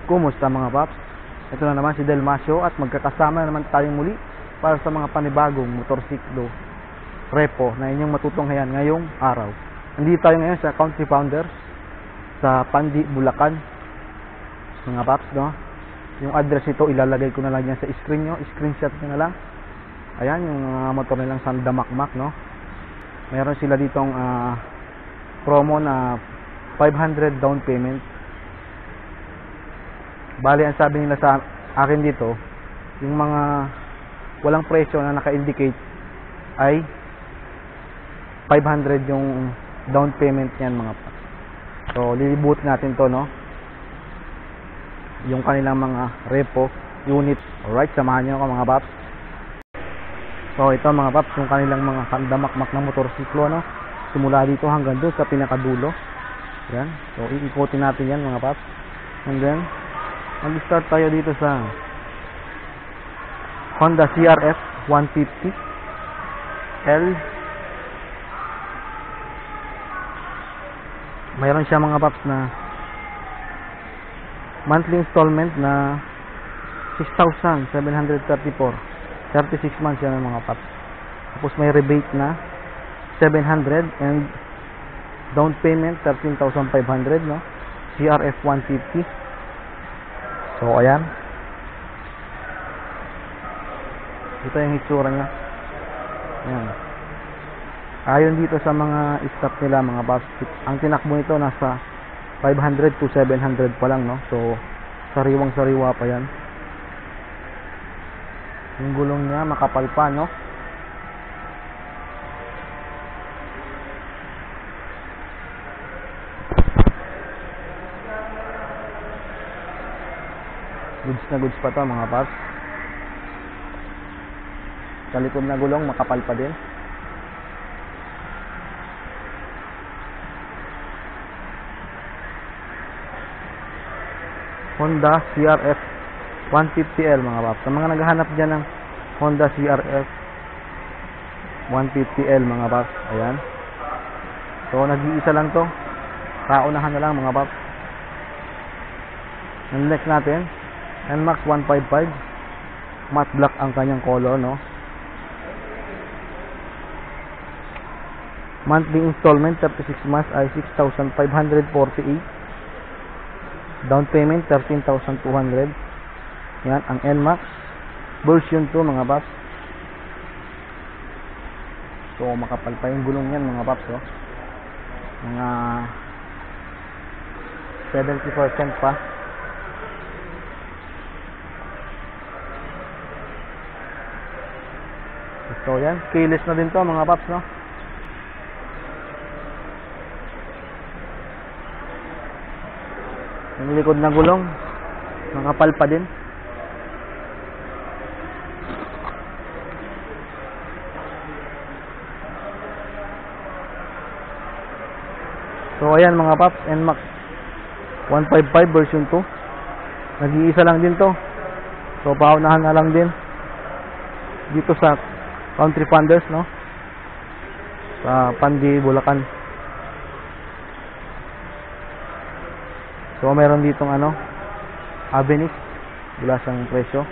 Kumusta mga paps? Ito na naman si Delmasio at magkakasama na naman tayong muli para sa mga panibagong motorsiklo repo na inyong matutunghayan ngayong araw. Nandito tayo ngayon sa Country Founders sa Pandi, Bulacan. Mga paps, no? Yung address ito ilalagay ko na lang yan sa screen nyo. Screenshot nyo na lang. Ayan, yung motor nilang Sanda Makmak, no? Meron sila ditong promo na 500 down payment. Bali, ang sabi nila sa akin dito, yung mga walang presyo na naka-indicate ay 500 yung down payment niyan mga paps. So, lilibutin natin to, no? Yung kanilang mga repo unit. Alright, samahan nyo ako mga paps. So, ito mga paps, yung kanilang mga Sanda Makmak na motorsiklo, no? Simula dito hanggang doon sa pinakadulo. Yan. So, iikotin natin yan mga paps. And then, mag-start tayo dito sa Honda CRF 150 L. Mayroon siya mga paps na monthly installment na 6,734. 36 months yan mga paps. Tapos may rebate na 700 and down payment 13,500, no? CRF 150. So, ayan. Ito yung hitsura niya. Ayan. Ayon dito sa mga stop nila, mga paps, ang tinakbo nito nasa 500 to 700 pa lang, no? So, sariwang-sariwa pa yan. Yung gulong niya, makapal pa, no? Goods na goods pa to mga paps. Sa likod na gulong makapal pa din. Honda CRF 150L mga paps. Sa mga naghahanap dyan ng Honda CRF 150L mga paps, ayan. So nag-iisa lang to. Kaunahan na lang mga paps. Ang next natin NMAX 155 matte black ang kanyang color, no? Monthly installment 36 months ay 6,548. Down payment 13,200. Yan ang NMAX version 2 mga paps. So makapal pa yung gulong yan mga paps, oh. Mga 70% pa. So yan, keyless na din to mga paps, no? Yung likod na gulong makapal pa din. So ayan mga paps, NMAX 155 version 2. Nag-iisa lang din to. So paunahan na lang din dito sa Country Founders, no? Sa Pandi, Bulacan. So meron ditong Avenix, wala siyang presyo.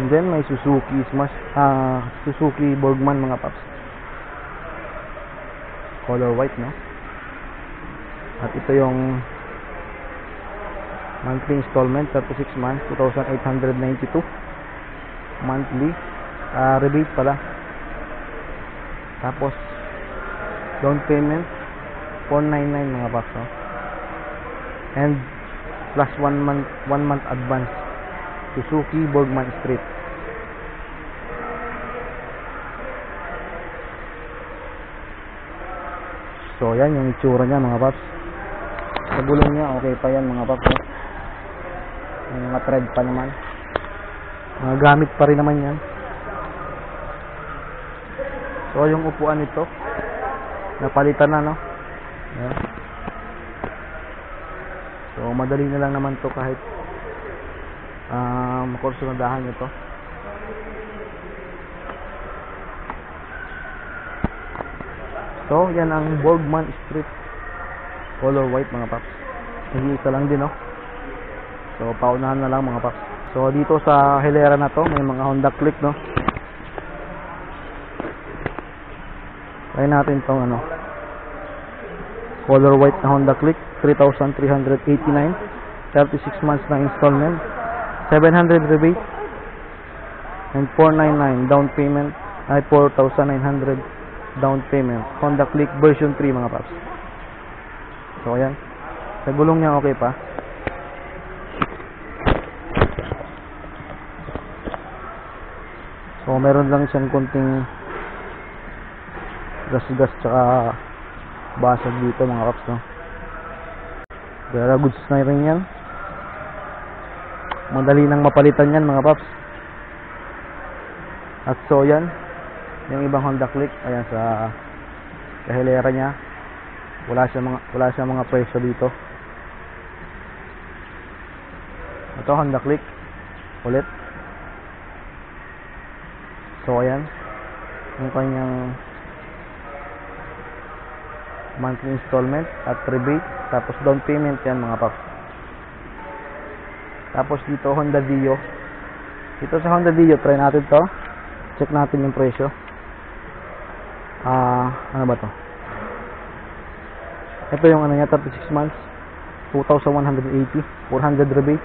And then may Suzuki Suzuki Borgman mga paps. Color white, no? At ito yung monthly installment 36 months 2,892 monthly. Rebate pala. Tapos down payment 499 mga paps, no? And plus 1 month advance. Suzuki Borgman Street. So yan yung itsura niya mga paps. Sa gulong niya okay pa yan mga paps, no? Yung mga thread pa naman, mga gamit pa rin naman yan. So yung upuan nito napalitan na, no? Ayan. So madali na lang naman to kahit makursunadahan nito. So yan ang Borgman Street color white mga paps. Nag-iisa lang din, no? So, paunahan na lang mga paps. So, dito sa hilera na to, may mga Honda Click, no? Try natin tong ano, color white na Honda Click, 3,389, 36 months na installment, 700 rebate, and 499 down payment, ay 4,900 down payment. Honda Click version 3 mga paps. So, ayan. Sa gulong niya okay pa. So, meron lang siyang konting gas-gas tsaka basag dito mga paps, no? Pero goods na rin yan. Madali nang mapalitan yan mga paps. At so, yan. Yung ibang Honda Click, ayan sa kahilera niya. Wala siya mga presyo dito. Ito Honda Click ulit. So, ayan. Yung kanyang monthly installment at rebate. Tapos down payment yan mga paps. Tapos dito Honda Dio. Dito sa Honda Dio, try natin to. Check natin yung presyo. Ano ba to? Ito yung ano niya, 36 months, 2,180, 400 rebate,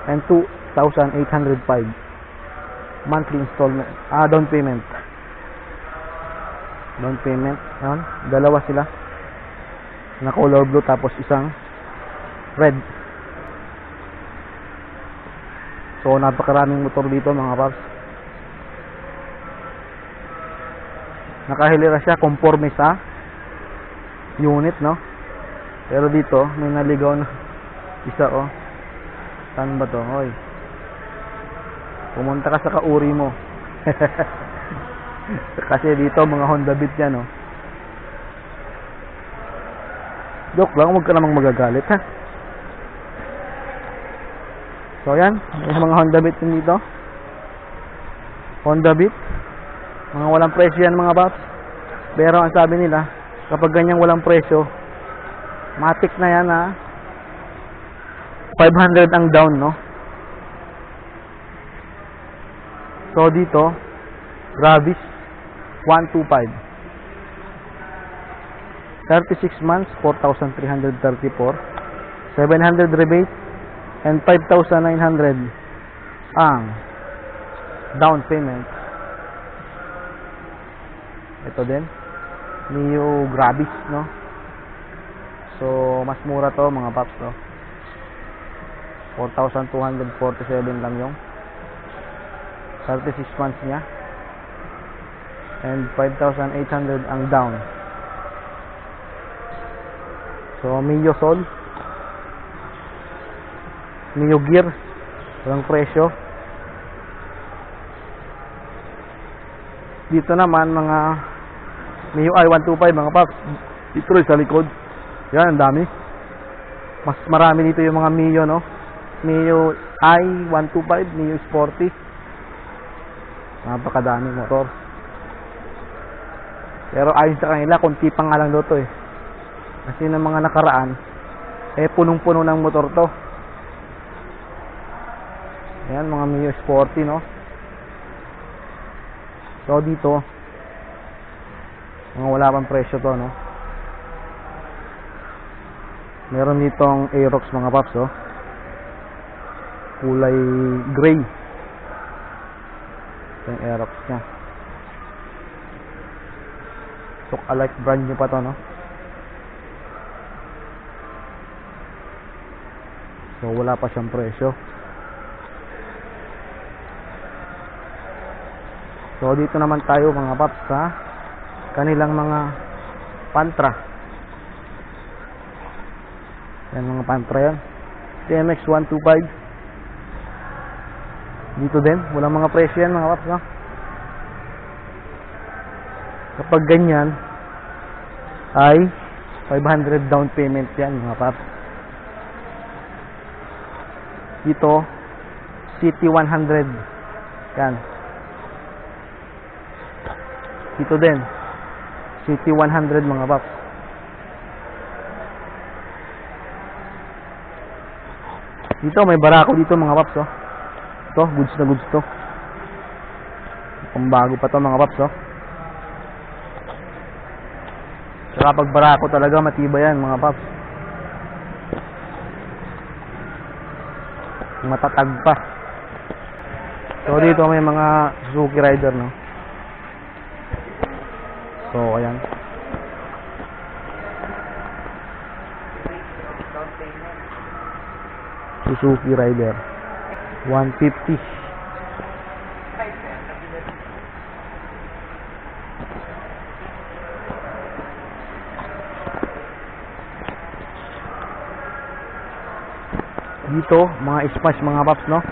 and 2,805 monthly installment. Down payment. Down payment. Ayan, dalawa sila. Na color blue tapos isang red. So, napakaraming motor dito mga paps. Nakahilera siya conforme sa unit, no? Pero dito, may naligaw na isa, oh. Saan ba to? Hoy. Pumunta ka sa kauri mo. Kasi dito, mga Honda Beat yan, oh. Joke lang, huwag ka namang magagalit, ha? So, yan. May mga Honda Beat din dito. Honda Beat. Mga walang presyo yan, mga paps. Pero ang sabi nila, kapag ganyang walang presyo, matik na yan, ha? 500 ang down, no? So, dito, Gravis, 125. 36 months, 4,334. 700 rebate, and 5,900 ang down payment. Ito din, Mio Gravis, no? So, mas mura to mga paps, no? 4,247 lang yung 36 months niya. And 5,800 ang down. So, Mio Sol, Mio Gear, walang presyo. Dito naman, mga Mio I-125 mga paps. Dito rin sa likod. Yan, ang dami. Mas marami dito yung mga Mio, no? Mio I-125, Mio Sporty. Napakadami motor. Pero ayon sa kanila, kunti pa nga lang dito, eh. Kasi ng mga nakaraan, punong-puno ng motor to. Ayan, mga Mio Sporty, no? So, dito, mga wala pang presyo to, no? Meron ditong Aerox mga paps, oh. Kulay gray. Ito yung Aerox nya. So, alike brand nyo pa to, no? So, wala pa siyang presyo. So, dito naman tayo mga paps sa kanilang mga Pantra. Yan, mga Pantra yan. TMX 125. Dito din, walang mga presyo yan mga paps, no? Kapag ganyan, ay 500 down payment yan mga paps. Dito, City 100. Yan. Dito din, City 100 mga paps. Dito may barako dito mga paps, oh. Ito, goods na goods to. Pambago pa to mga paps, oh. Saka pag barako talaga matibay yan mga paps. Matatag pa. So dito may mga Suzuki Rider, no. So ayan. Suzuki Rider 150. Dito mga Smash mga paps, no.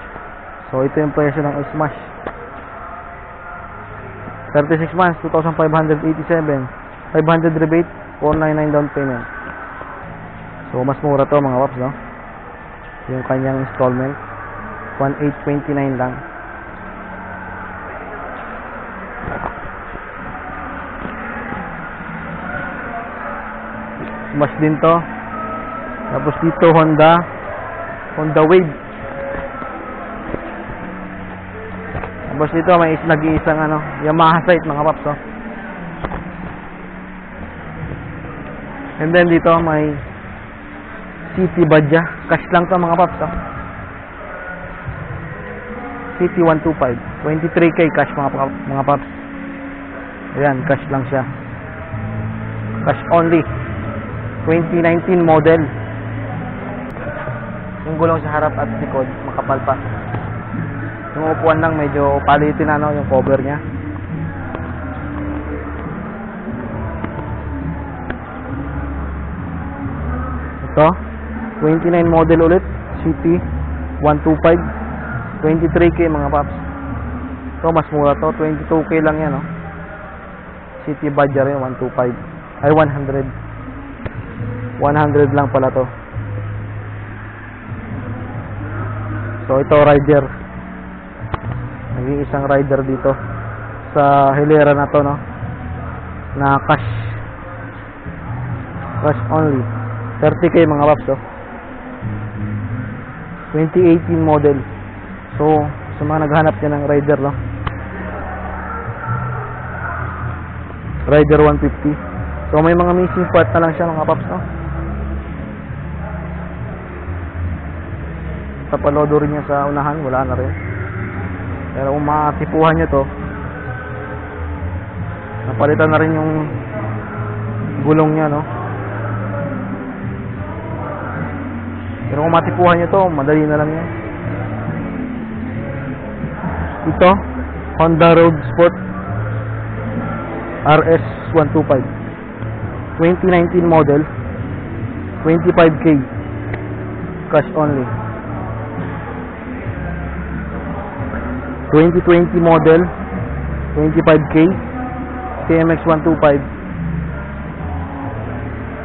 So ito yung presyo ng Smash. 36 months 2,587, 500 rebate, 499 down payment. So mas mura to mga paps, no. Yung kanyang installment 1,829 lang. Smash din to. Tapos dito Honda Wave. Tapos dito may nag-iisang Yamaha sight mga paps, oh. And then dito may City Badja. Cash lang to mga paps, oh. City 125. 23k cash mga paps. Ayan, cash lang siya. Cash only. 2019 model. Yung gulong sa harap at likod, makapal pa. Yung upuan lang medyo palitin yung cover niya. Ito, 29 model ulit, City 125, 23k mga paps. So mas mura to, 22k lang yan, oh. City Badger yun, 125. Ay 100. 100 lang pala to. So ito rider. Naging isang rider dito sa hilera na to, no. Na cash only. 30k mga paps, oh. 2018 model. So sa mga naghahanap niya ng rider, no. Rider 150. So may mga missing part na lang siya mga paps, no. Sa palodo rin niya sa unahan, wala na rin. Pero kung matipuhan nyo to, napalitan na rin yung gulong niya, no. Pero kung matipuhan nyo to, madali na lang yan. Ito, Honda Road Sport RS 125, 2019 model, 25k cash only. 2020 model, 25k, TMX 125.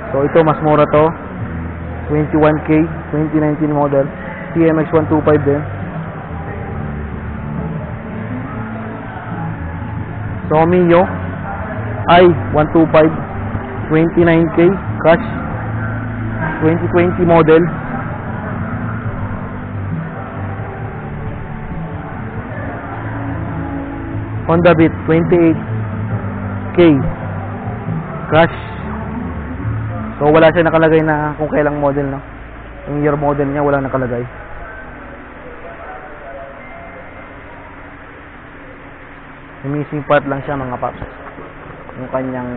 So ito mas mura to, 21k, 2019 model, TMX 125 din. So Mio I 125, 29k cash, 2020 model. Honda Beat 28k cash. So wala siya nakalagay na kung kailang model, no. Yung year model niya wala nakalagay. Yung missing part lang siya mga paps. Yung kanyang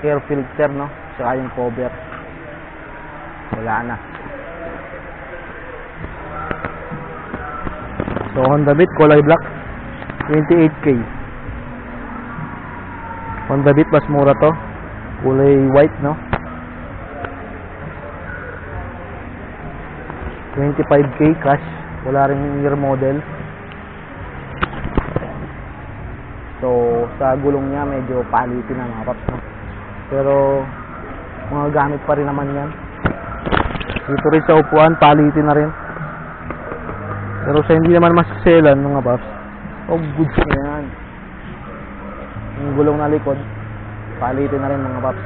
air filter, no, saka yung cover. Wala na. So Honda Beat kulay black, 28k. Honda Beat mas mura to, kulay white, no. 25k cash, wala ring year model. So sa gulong niya medyo palitin na mga paps, no. Pero mga gamit pa rin naman yan. Dito rin sa upuan palitin na rin. Pero sa hindi naman masiselan mga paps, goods na yan. Yung gulong na likod palitin na rin mga paps.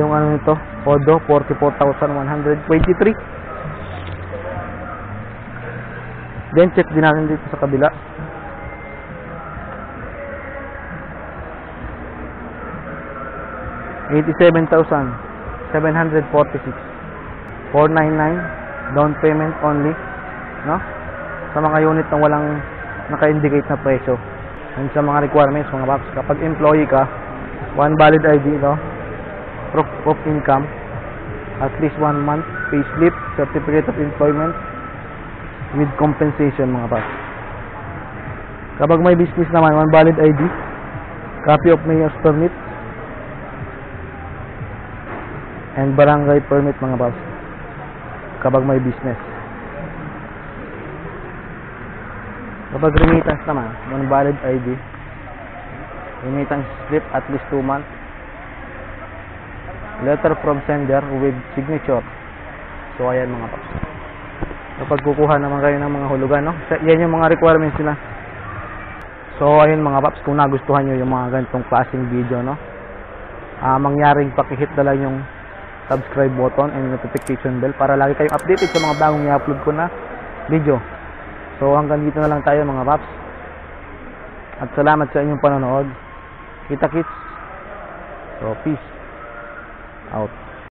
yung ano nito, Podo, 44,123. Then check din natin dito sa kabila. $87,746. 499 down payment only, no? Sa mga unit na walang naka-indicate na presyo. And sa mga requirements, mga paps, kapag employee ka, one valid ID, no? Proof of income, at least 1 month payslip, certificate of employment with compensation, mga paps. Kapag may business naman, one valid ID, copy of mayor's permit, and barangay permit, mga paps, kapag may business. Kapag remittance naman, one valid ID, remittance slip at least 2 months, letter from sender with signature. So ayan, mga paps. Kapag kukuha naman kayo ng mga hulugan, no? Yan yung mga requirements nila. So ayun, mga paps, kung nagustuhan nyo yung mga ganitong klaseng video, no? Mangyaring pakihit na lang yung subscribe button and notification bell para lagi kayong updated sa mga bagong i-upload ko na video. So hanggang dito na lang tayo, mga paps. At salamat sa inyong panonood. Kita kits. So peace out.